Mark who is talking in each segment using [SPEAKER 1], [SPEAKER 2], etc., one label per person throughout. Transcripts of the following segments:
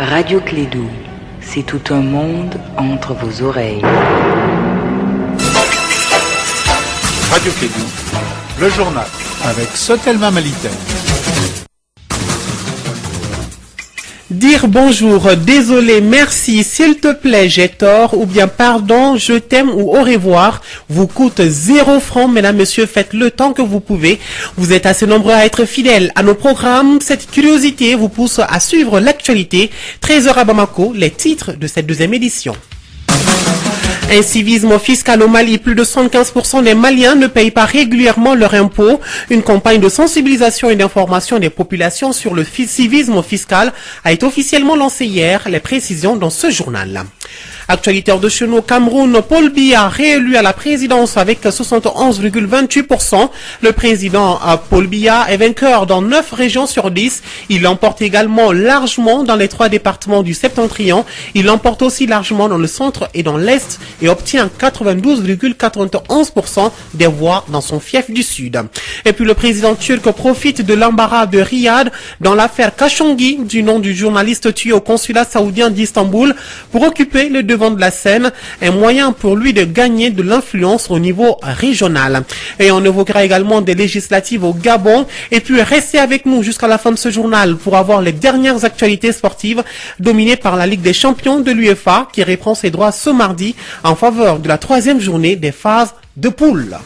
[SPEAKER 1] Radio Clédou, c'est tout un monde entre vos oreilles.
[SPEAKER 2] Radio Clédou, le journal avec Sotelma Malitel.
[SPEAKER 3] Dire bonjour, désolé, merci, s'il te plaît, j'ai tort, ou bien pardon, je t'aime ou au revoir, vous coûte 0 francs, mesdames, messieurs, faites le temps que vous pouvez. Vous êtes assez nombreux à être fidèles à nos programmes. Cette curiosité vous pousse à suivre l'actualité. 13h à Bamako, les titres de cette deuxième édition. Incivisme fiscal au Mali, plus de 75% des Maliens ne payent pas régulièrement leur impôt. Une campagne de sensibilisation et d'information des populations sur le civisme fiscal a été officiellement lancée hier. Les précisions dans ce journal. Actualité hors de chez nous au Cameroun, Paul Biya réélu à la présidence avec 71,28%. Le président Paul Biya est vainqueur dans 9 régions sur 10. Il l'emporte également largement dans les 3 départements du Septentrion. Il l'emporte aussi largement dans le centre et dans l'est et obtient 92,91% des voix dans son fief du sud. Et puis le président turc profite de l'embarras de Riyad dans l'affaire Khashoggi, du nom du journaliste tué au consulat saoudien d'Istanbul, pour occuper le devant de la scène, un moyen pour lui de gagner de l'influence au niveau régional. Et on évoquera également des législatives au Gabon. Et puis restez avec nous jusqu'à la fin de ce journal pour avoir les dernières actualités sportives dominées par la Ligue des champions de l'UEFA qui reprend ses droits ce mardi en faveur de la 3e journée des phases de poule.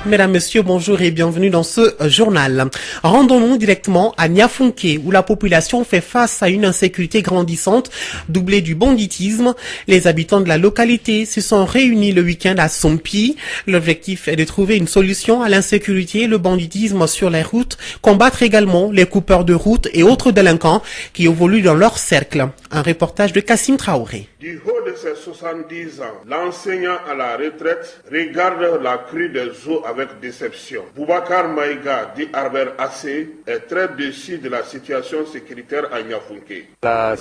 [SPEAKER 3] Mesdames, Messieurs, bonjour et bienvenue dans ce journal. Rendons-nous directement à Niafunké, où la population fait face à une insécurité grandissante, doublée du banditisme. Les habitants de la localité se sont réunis le week-end à Sompi. L'objectif est de trouver une solution à l'insécurité et le banditisme sur les routes, combattre également les coupeurs de route et autres délinquants qui évoluent dans leur cercle. Un reportage de Kassim Traoré.
[SPEAKER 4] Du haut de ses 70 ans, l'enseignant à la retraite regarde la crue des eaux avec déception. Boubacar Maïga, dit Arbert Assé, est très déçu de la situation sécuritaire à Niafunké.
[SPEAKER 5] La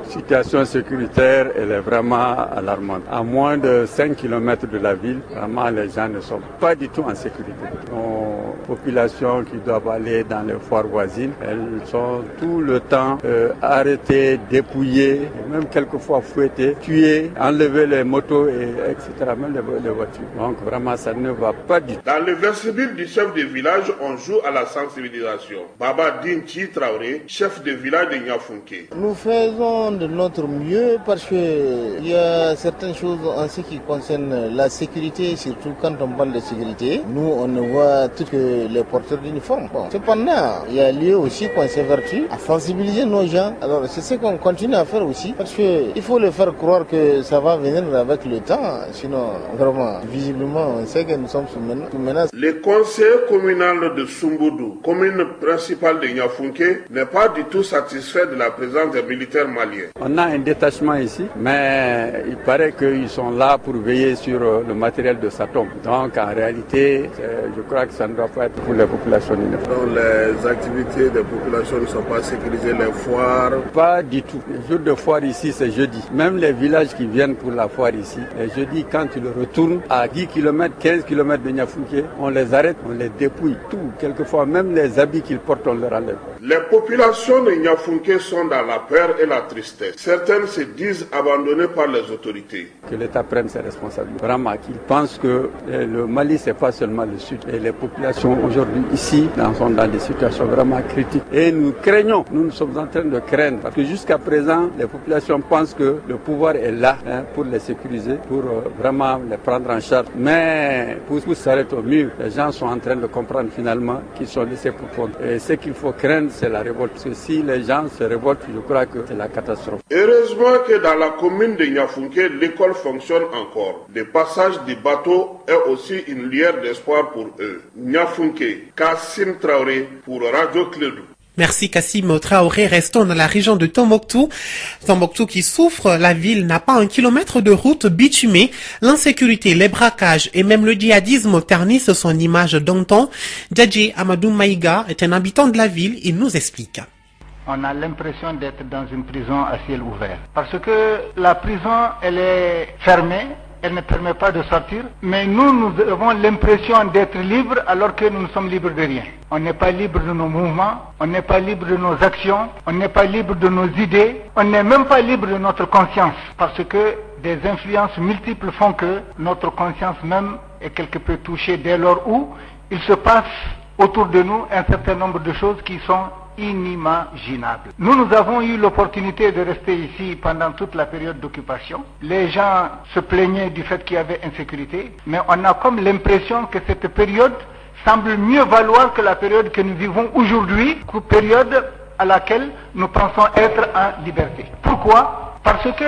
[SPEAKER 5] situation sécuritaire, elle est vraiment alarmante. À moins de 5 km de la ville, vraiment les gens ne sont pas du tout en sécurité. Nos populations qui doivent aller dans les foires voisines, elles sont tout le temps arrêtées, dépouillées, même quelquefois fouettées, tuées, enlever les motos, etc., même les voitures. Donc vraiment, ça ne va pas du tout.
[SPEAKER 4] Dans le vestibule du chef de village, on joue à la sensibilisation. Baba Dinti Traoré, chef de village de Niafunké.
[SPEAKER 6] Nous faisons de notre mieux parce qu'il y a certaines choses en ce qui concerne la sécurité, surtout quand on parle de sécurité. Nous, on ne voit que les porteurs d'uniformes. Bon. Cependant, il y a lieu aussi qu'on s'évertue à sensibiliser nos gens. Alors, c'est ce qu'on continue à faire aussi parce qu'il faut le faire croire que ça va venir avec le temps. Sinon, vraiment, visiblement, on sait que nous sommes sous menace.
[SPEAKER 4] Le conseiller communal de Sumboudou, commune principale de Niafunké, n'est pas du tout satisfait de la présence des militaires maliens.
[SPEAKER 5] On a un détachement ici, mais il paraît qu'ils sont là pour veiller sur le matériel de Satom. Donc en réalité, je crois que ça ne doit pas être pour les populations.
[SPEAKER 4] Donc les activités des populations ne sont pas sécurisées, les foires?
[SPEAKER 5] Pas du tout. Les jours de foire ici, c'est jeudi. Même les villages qui viennent pour la foire ici, les jeudis, quand ils retournent à 10 km, 15 km de Niafunké, on les arrête, on les dépouille, tout. Quelquefois, même les habits qu'ils portent, on leur enlève.
[SPEAKER 4] Les populations de Niafunké sont dans la peur et la tristesse. Certaines se disent abandonnées par les autorités.
[SPEAKER 5] Que l'État prenne ses responsabilités. Vraiment, qu'ils pensent que le Mali, c'est pas seulement le Sud. Et les populations aujourd'hui ici sont dans des situations vraiment critiques. Et nous craignons, nous sommes en train de craindre. Parce que jusqu'à présent, les populations pensent que le pouvoir est là pour les sécuriser, pour vraiment les prendre en charge. Mais pour s'arrêter au mur, les gens sont en train de comprendre finalement qu'ils sont laissés pour compte. Et ce qu'il faut craindre, c'est la révolte. Parce que si les gens se révoltent, je crois que c'est la catastrophe.
[SPEAKER 4] Heureusement que dans la commune de Niafunké, l'école fonctionne encore. Le passage des bateaux est aussi une lueur d'espoir pour eux. Niafunké, Kassim Traoré pour Radio Clédou.
[SPEAKER 3] Merci Kassim Traoré. Restons dans la région de Tombouctou. Tombouctou qui souffre, la ville n'a pas 1 kilomètre de route bitumée. L'insécurité, les braquages et même le djihadisme ternissent son image d'antan. Djadji Amadou Maïga est un habitant de la ville, il nous explique.
[SPEAKER 7] On a l'impression d'être dans une prison à ciel ouvert. Parce que la prison, elle est fermée elle ne permet pas de sortir, mais nous avons l'impression d'être libres alors que nous ne sommes libres de rien. On n'est pas libre de nos mouvements, on n'est pas libre de nos actions, on n'est pas libre de nos idées, on n'est même pas libre de notre conscience, parce que des influences multiples font que notre conscience même est quelque peu touchée dès lors où il se passe autour de nous un certain nombre de choses qui sont inimaginables. Nous avons eu l'opportunité de rester ici pendant toute la période d'occupation. Les gens se plaignaient du fait qu'il y avait insécurité, mais on a comme l'impression que cette période semble mieux valoir que la période que nous vivons aujourd'hui, période à laquelle nous pensons être en liberté. Pourquoi? Parce que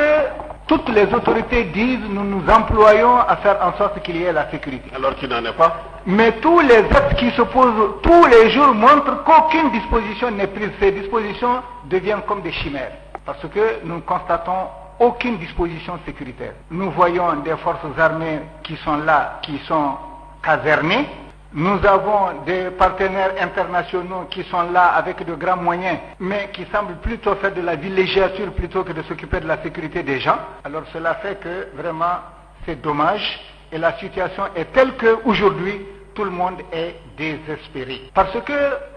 [SPEAKER 7] toutes les autorités disent nous nous employons à faire en sorte qu'il y ait la sécurité.
[SPEAKER 4] Alors qu'il n'en est pas.
[SPEAKER 7] Mais tous les actes qui se posent tous les jours montrent qu'aucune disposition n'est prise. Ces dispositions deviennent comme des chimères. Parce que nous constatons aucune disposition sécuritaire. Nous voyons des forces armées qui sont là, qui sont casernées. Nous avons des partenaires internationaux qui sont là avec de grands moyens, mais qui semblent plutôt faire de la villégiature plutôt que de s'occuper de la sécurité des gens. Alors cela fait que vraiment c'est dommage et la situation est telle qu'aujourd'hui tout le monde est désespéré. Parce que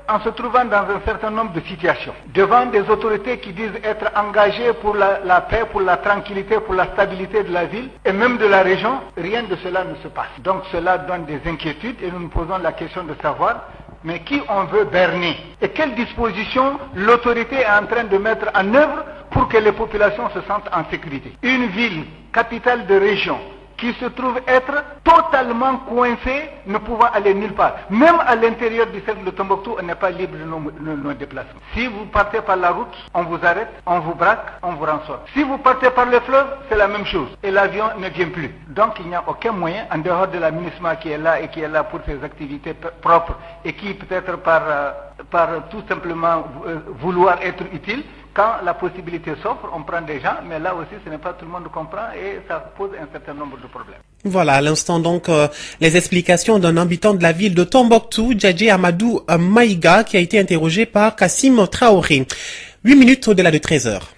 [SPEAKER 7] en se trouvant dans un certain nombre de situations, devant des autorités qui disent être engagées pour la paix, pour la tranquillité, pour la stabilité de la ville et même de la région, rien de cela ne se passe. Donc cela donne des inquiétudes et nous nous posons la question de savoir mais qui on veut berner et quelles dispositions l'autorité est en train de mettre en œuvre pour que les populations se sentent en sécurité. Une ville, capitale de région, qui se trouve être totalement coincé, ne pouvant aller nulle part. Même à l'intérieur du cercle de Tombouctou, on n'est pas libre de nos déplacements. Si vous partez par la route, on vous arrête, on vous braque, on vous rançonne. Si vous partez par le fleuve, c'est la même chose. Et l'avion ne vient plus. Donc il n'y a aucun moyen, en dehors de la MINUSMA qui est là et qui est là pour ses activités propres et qui peut-être par tout simplement vouloir être utile, quand la possibilité s'offre, on prend des gens, mais là aussi, ce n'est pas tout le monde qui comprend et ça pose un certain nombre de problèmes.
[SPEAKER 3] Voilà, à l'instant donc, les explications d'un habitant de la ville de Tombouctou, Djadji Amadou Maïga, qui a été interrogé par Kassim Traoré. 8 minutes au-delà de 13 heures.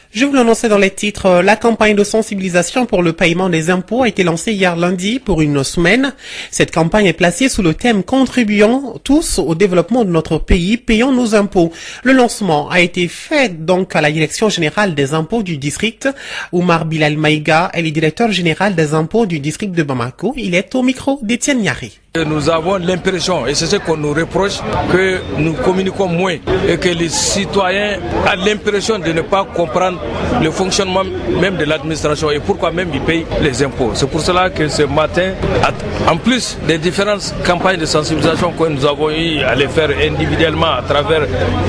[SPEAKER 3] Je vous l'annonçais dans les titres, la campagne de sensibilisation pour le paiement des impôts a été lancée hier lundi pour une semaine. Cette campagne est placée sous le thème « Contribuons tous au développement de notre pays, payons nos impôts ». Le lancement a été fait donc à la Direction générale des impôts du district. Oumar Bilal Maïga est le directeur général des impôts du district de Bamako. Il est au micro d'Étienne Niari.
[SPEAKER 8] Nous avons l'impression, et c'est ce qu'on nous reproche, que nous communiquons moins et que les citoyens ont l'impression de ne pas comprendre le fonctionnement même de l'administration et pourquoi même ils payent les impôts. C'est pour cela que ce matin, en plus des différentes campagnes de sensibilisation que nous avons eu à les faire individuellement à travers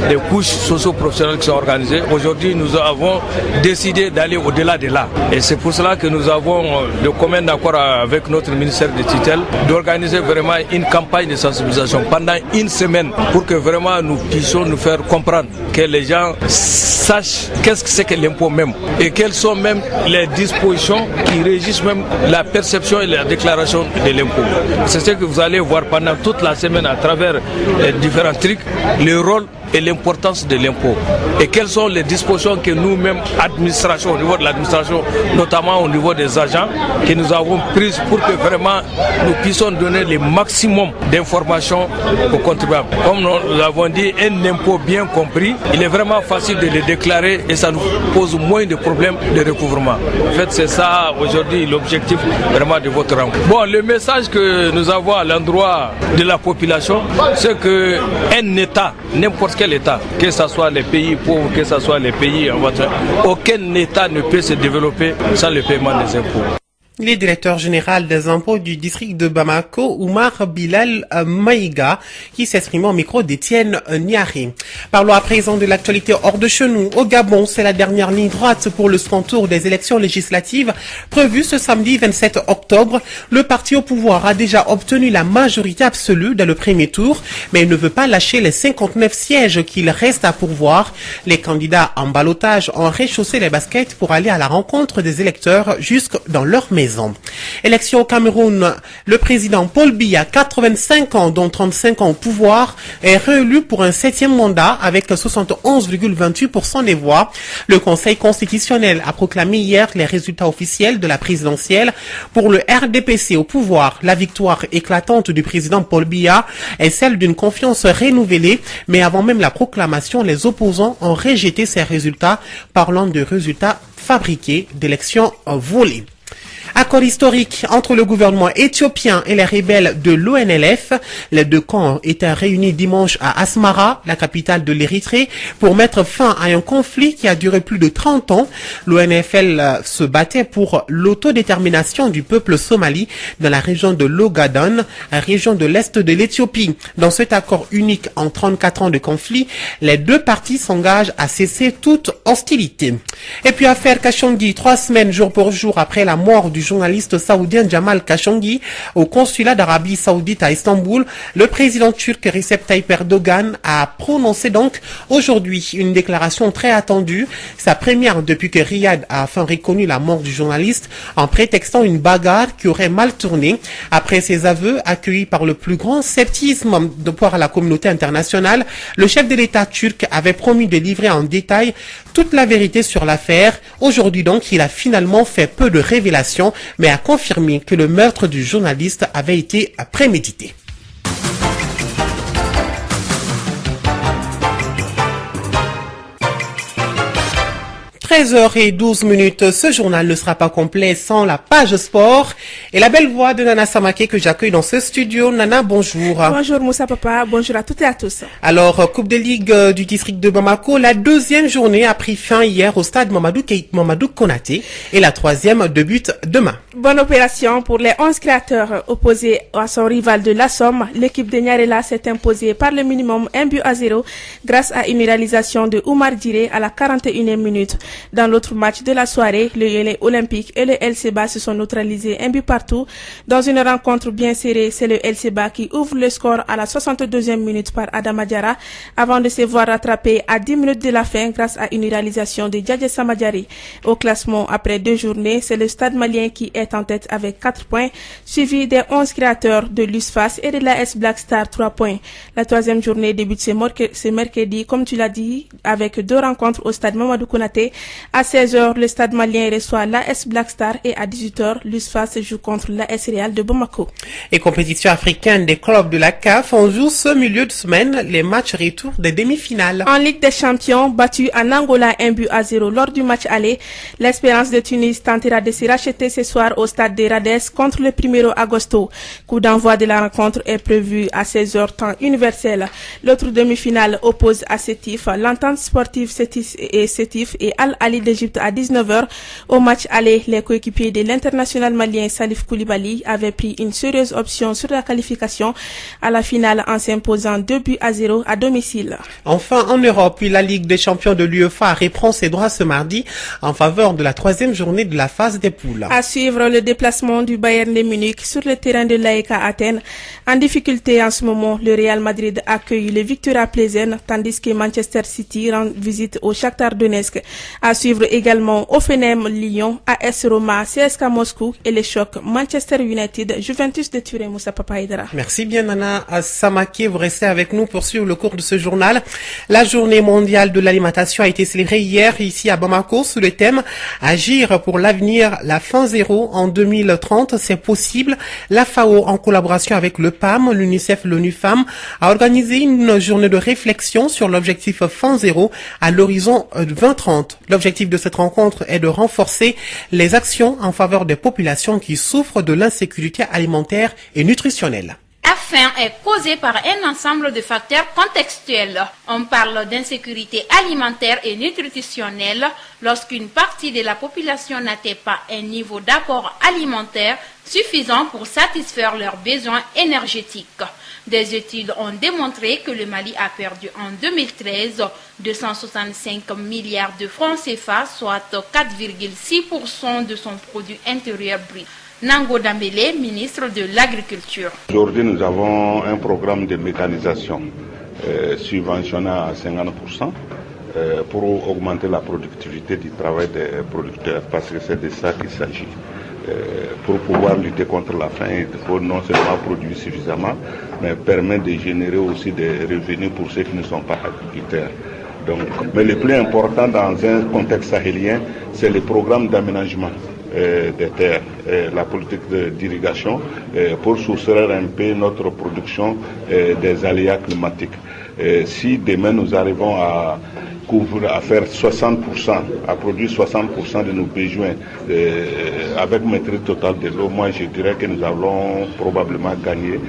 [SPEAKER 8] les couches socio-professionnelles qui sont organisées, aujourd'hui nous avons décidé d'aller au-delà de là. Et c'est pour cela que nous avons le commun accord avec notre ministère de tutelle d'organiser vraiment une campagne de sensibilisation pendant une semaine pour que vraiment nous puissions nous faire comprendre, que les gens sachent qu'est-ce que c'est que l'impôt même et quelles sont même les dispositions qui régissent même la perception et la déclaration de l'impôt. C'est ce que vous allez voir pendant toute la semaine à travers les différents trucs, le rôle et l'importance de l'impôt et quelles sont les dispositions que nous-mêmes, administration, au niveau de l'administration, notamment au niveau des agents, que nous avons prises pour que vraiment nous puissions donner le maximum d'informations aux contribuables. Comme nous l'avons dit, un impôt bien compris, il est vraiment facile de le déclarer et ça nous pose moins de problèmes de recouvrement. En fait, c'est ça aujourd'hui l'objectif vraiment de votre rencontre. Bon, le message que nous avons à l'endroit de la population, c'est qu'un État, n'importe quel État, que ce soit les pays pauvres, que ce soit les pays en voiture, aucun État ne peut se développer sans le paiement des impôts.
[SPEAKER 3] Le directeur général des impôts du district de Bamako, Oumar Bilal Maïga, qui s'exprime au micro d'Étienne Niari. Parlons à présent de l'actualité hors de chez nous. Au Gabon, c'est la dernière ligne droite pour le second tour des élections législatives prévues ce samedi 27 octobre. Le parti au pouvoir a déjà obtenu la majorité absolue dans le premier tour, mais il ne veut pas lâcher les 59 sièges qu'il reste à pourvoir. Les candidats en ballottage ont réchaussé les baskets pour aller à la rencontre des électeurs jusque dans leur maison. maison. Élection au Cameroun, le président Paul Biya, 85 ans, dont 35 ans au pouvoir, est réélu pour un 7e mandat avec 71,28% des voix. Le Conseil constitutionnel a proclamé hier les résultats officiels de la présidentielle. Pour le RDPC au pouvoir, la victoire éclatante du président Paul Biya est celle d'une confiance renouvelée, mais avant même la proclamation, les opposants ont rejeté ces résultats, parlant de résultats fabriqués d'élections volées. Accord historique entre le gouvernement éthiopien et les rebelles de l'ONLF. Les deux camps étaient réunis dimanche à Asmara, la capitale de l'Érythrée, pour mettre fin à un conflit qui a duré plus de 30 ans. L'ONFL se battait pour l'autodétermination du peuple somali dans la région de l'Ogaden, région de l'Est de l'Éthiopie. Dans cet accord unique en 34 ans de conflit, les deux parties s'engagent à cesser toute hostilité. Et puis affaire Khashoggi, 3 semaines jour pour jour après la mort du journaliste saoudien Jamal Khashoggi au consulat d'Arabie Saoudite à Istanbul, le président turc Recep Tayyip Erdogan a prononcé donc aujourd'hui une déclaration très attendue, sa première depuis que Riyad a enfin reconnu la mort du journaliste en prétextant une bagarre qui aurait mal tourné. Après ses aveux accueillis par le plus grand sceptisme de par la communauté internationale, le chef de l'État turc avait promis de livrer en détail toute la vérité sur l'affaire. Aujourd'hui donc, il a finalement fait peu de révélations, mais a confirmé que le meurtre du journaliste avait été prémédité. 13h12, ce journal ne sera pas complet sans la page sport et la belle voix de Nana Samake que j'accueille dans ce studio. Nana, bonjour.
[SPEAKER 9] Bonjour Moussa Papa, bonjour à toutes et à tous.
[SPEAKER 3] Alors, Coupe de Ligue du district de Bamako, la deuxième journée a pris fin hier au stade Mamadou Konaté et la troisième débute demain.
[SPEAKER 9] Bonne opération pour les 11 créateurs opposés à son rival de la Somme. L'équipe de Nyarela s'est imposée par le minimum 1-0 grâce à une réalisation de Oumar Diré à la 41e minute. Dans l'autre match de la soirée, le Yélé Olympique et le LCBA se sont neutralisés 1 partout. Dans une rencontre bien serrée, c'est le LCBA qui ouvre le score à la 62e minute par Adama Diarra avant de se voir rattraper à 10 minutes de la fin grâce à une réalisation de Djadje Samadjari. Au classement, après 2 journées, c'est le Stade malien qui est en tête avec 4 points, suivi des 11 créateurs de l'USFAS et de l'AS Black Star 3 points. La troisième journée débute ce mercredi, comme tu l'as dit, avec 2 rencontres au stade Mamadou Konaté. À 16h, le stade malien reçoit l'AS Black Star et à 18h, l'USFAS joue contre l'AS Real de Bamako.
[SPEAKER 3] Et compétition africaine des clubs de la CAF, on joue ce milieu de semaine les matchs retour des demi-finales.
[SPEAKER 9] En Ligue des Champions, battu en Angola 1-0 lors du match aller, l'Espérance de Tunis tentera de se racheter ce soir au stade de Rades contre le 1er agosto. Coup d'envoi de la rencontre est prévu à 16h temps universel. L'autre demi-finale oppose à Sétif, l'entente sportive Sétif et Al-Ali d'Égypte à 19h. Au match aller, les coéquipiers de l'international malien Salif Koulibaly avaient pris une sérieuse option sur la qualification à la finale en s'imposant 2-0 à domicile.
[SPEAKER 3] Enfin, en Europe, puis la Ligue des champions de l'UEFA reprend ses droits ce mardi en faveur de la troisième journée de la phase des poules.
[SPEAKER 9] À suivre le déplacement du Bayern de Munich sur le terrain de l'AEK Athènes. En difficulté en ce moment, le Real Madrid accueille le Victoria Plzen tandis que Manchester City rend visite au Shakhtar Donetsk. À suivre également Offenheim Lyon, AS Roma, CSKA Moscou et les chocs Manchester United, Juventus de Turin. Moussa Papaïdra.
[SPEAKER 3] Merci bien Nana Samake, vous restez avec nous pour suivre le cours de ce journal. La journée mondiale de l'alimentation a été célébrée hier ici à Bamako sous le thème Agir pour l'avenir, la faim zéro en 2030, c'est possible. La FAO en collaboration avec le PAM, l'UNICEF, l'ONU Femmes a organisé une journée de réflexion sur l'objectif faim zéro à l'horizon 2030. L'objectif de cette rencontre est de renforcer les actions en faveur des populations qui souffrent de l'insécurité alimentaire et nutritionnelle.
[SPEAKER 10] La faim est causée par un ensemble de facteurs contextuels. On parle d'insécurité alimentaire et nutritionnelle lorsqu'une partie de la population n'atteint pas un niveau d'apport alimentaire suffisant pour satisfaire leurs besoins énergétiques. Des études ont démontré que le Mali a perdu en 2013 265 milliards de francs CFA, soit 4,6% de son produit intérieur brut. Nango Dambélé, ministre de l'Agriculture.
[SPEAKER 4] Aujourd'hui, nous avons un programme de mécanisation subventionné à 50% pour augmenter la productivité du travail des producteurs, parce que c'est de ça qu'il s'agit. pour pouvoir lutter contre la faim et pour non seulement produire suffisamment, mais permet de générer aussi des revenus pour ceux qui ne sont pas agriculteurs. Donc, mais le plus important dans un contexte sahélien, c'est le programme d'aménagement des terres, la politique d'irrigation pour soustraire un peu notre production des aléas climatiques. Si demain nous arrivons à faire 60%, à produire 60% de nos besoins avec maîtrise totale de l'eau, moi je dirais que nous allons probablement gagner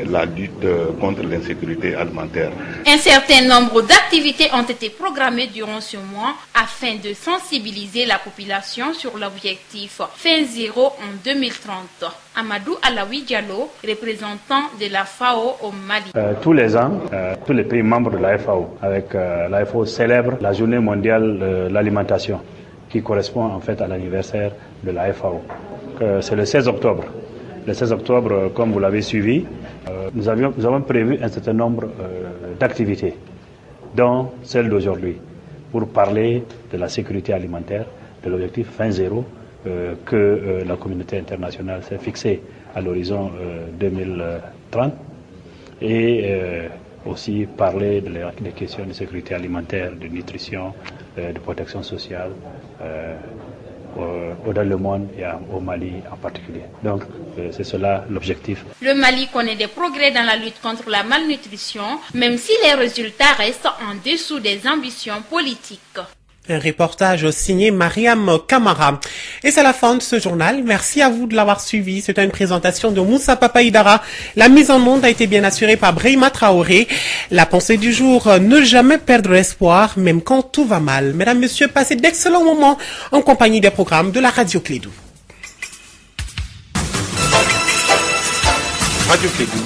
[SPEAKER 4] la lutte contre l'insécurité alimentaire.
[SPEAKER 10] Un certain nombre d'activités ont été programmées durant ce mois afin de sensibiliser la population sur l'objectif Fin Zéro en 2030. Amadou Alaoui Diallo, représentant de la FAO au Mali.
[SPEAKER 11] Tous les ans, tous les pays membres de la FAO, avec la FAO célèbre la journée mondiale de l'alimentation, qui correspond en fait à l'anniversaire de la FAO. C'est le 16 octobre. Le 16 octobre, comme vous l'avez suivi, nous avons prévu un certain nombre d'activités, dont celle d'aujourd'hui, pour parler de la sécurité alimentaire, de l'objectif Fin Zéro, que la communauté internationale s'est fixée à l'horizon 2030 et aussi parler des questions de sécurité alimentaire, de nutrition, de protection sociale dans le monde et au Mali en particulier. Donc c'est cela l'objectif.
[SPEAKER 10] Le Mali connaît des progrès dans la lutte contre la malnutrition, même si les résultats restent en dessous des ambitions politiques.
[SPEAKER 3] Un reportage signé Mariam Kamara. Et c'est la fin de ce journal. Merci à vous de l'avoir suivi. C'était une présentation de Moussa Papaïdara. La mise en onde a été bien assurée par Brahima Traoré. La pensée du jour, ne jamais perdre espoir, même quand tout va mal. Mesdames, Messieurs, passez d'excellents moments en compagnie des programmes de la Radio Clédou.
[SPEAKER 2] Radio Clédou,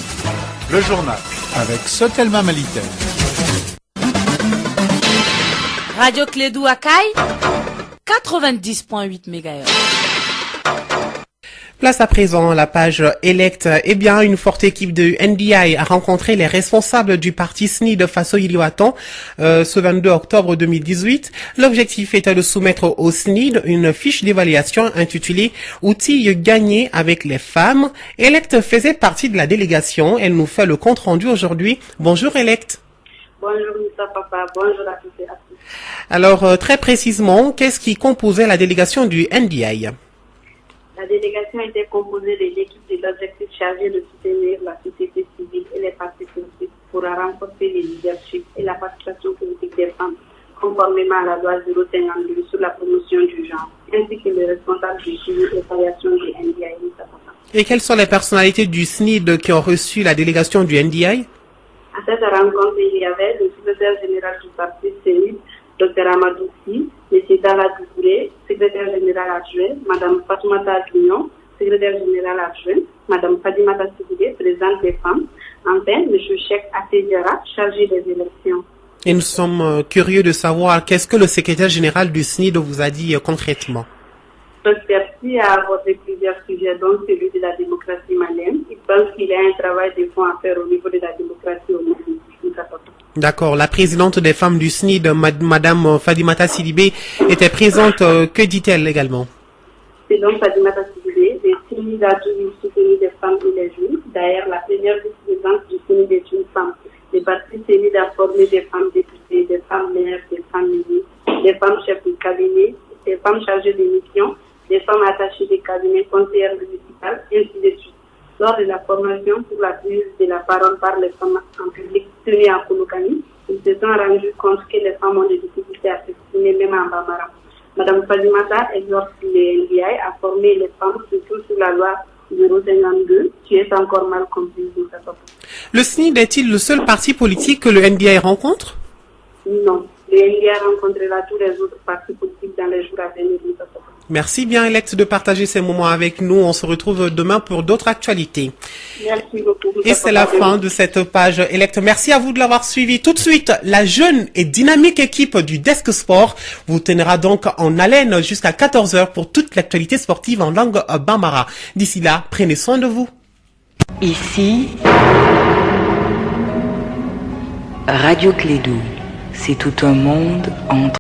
[SPEAKER 2] le journal avec Sotelma Malitaire.
[SPEAKER 12] Radio Clédou à Caille, 90.8 MHz.
[SPEAKER 3] Place à présent à la page Elect. Eh bien, une forte équipe de NDI a rencontré les responsables du parti SNID Faso Iliwatan ce 22 octobre 2018. L'objectif était de soumettre au SNID une fiche d'évaluation intitulée « Outils gagnés avec les femmes ». Elect faisait partie de la délégation. Elle nous fait le compte rendu aujourd'hui. Bonjour Elect.
[SPEAKER 13] Bonjour Moussa Papa, bonjour à tous et à tous.
[SPEAKER 3] Alors, très précisément, qu'est-ce qui composait la délégation du NDI?
[SPEAKER 13] La délégation était composée de l'équipe de l'objectif chargé de soutenir la société civile et les partis politiques pour renforcer le leadership et la participation politique des femmes, conformément à la loi 052 sur la promotion du genre, ainsi que le responsable du suivi et variation du NDI, Moussa Papa.
[SPEAKER 3] Et quelles sont les personnalités du SNID qui ont reçu la délégation du NDI?
[SPEAKER 13] À cette rencontre, il y avait le secrétaire général du parti SNID, Dr Amadou Si, M. Dala Dougouré, secrétaire général adjoint, Mme Fatoumata Aglignon, secrétaire général adjoint, Mme Fadimata Sidibé, présidente des femmes, enfin M. Cheikh Atedjara, chargé des élections.
[SPEAKER 3] Et nous sommes curieux de savoir qu'est-ce que le secrétaire général du SNID vous a dit concrètement.
[SPEAKER 13] Merci à abordé plusieurs sujets, dont celui de la démocratie malienne. Il pense qu'il y a un travail de fond à faire au niveau de la démocratie au Mali.
[SPEAKER 3] D'accord. La présidente des femmes du SNID, Mme Fadimata Sidibé, était présente. Que dit-elle également?
[SPEAKER 13] Selon Fadimata Sidibé, le SNID a toujours soutenu des femmes et les jeunes. D'ailleurs, la première vice-présidente du SNID est une femme. Le parti SNID a formé des femmes députées, des femmes maires, des femmes ministres, des femmes chefs de cabinet, des femmes chargées de mission, des femmes attachées des cabinets, conseillères municipales, et ainsi de suite. Lors de la formation pour la prise de la parole par les femmes en public tenue à Kounoukani, ils se sont rendus compte que les femmes ont des difficultés à s'exprimer même en Bambara. Madame Fadimata exhorte les NDI à former les femmes, surtout sur la loi 052, qui est encore mal comprise.
[SPEAKER 3] Le SNID est-il le seul parti politique que le NDI rencontre?
[SPEAKER 13] Non. Le NDI rencontrera tous les autres partis politiques dans les jours à venir.
[SPEAKER 3] Merci bien, Elect, de partager ces moments avec nous. On se retrouve demain pour d'autres actualités.
[SPEAKER 13] Merci beaucoup.
[SPEAKER 3] Et c'est la fin de cette page Elect. Merci à vous de l'avoir suivi. Tout de suite, la jeune et dynamique équipe du Desk Sport vous tiendra donc en haleine jusqu'à 14h pour toute l'actualité sportive en langue bambara. D'ici là, prenez soin de vous.
[SPEAKER 1] Ici, Radio Clédou, c'est tout un monde entre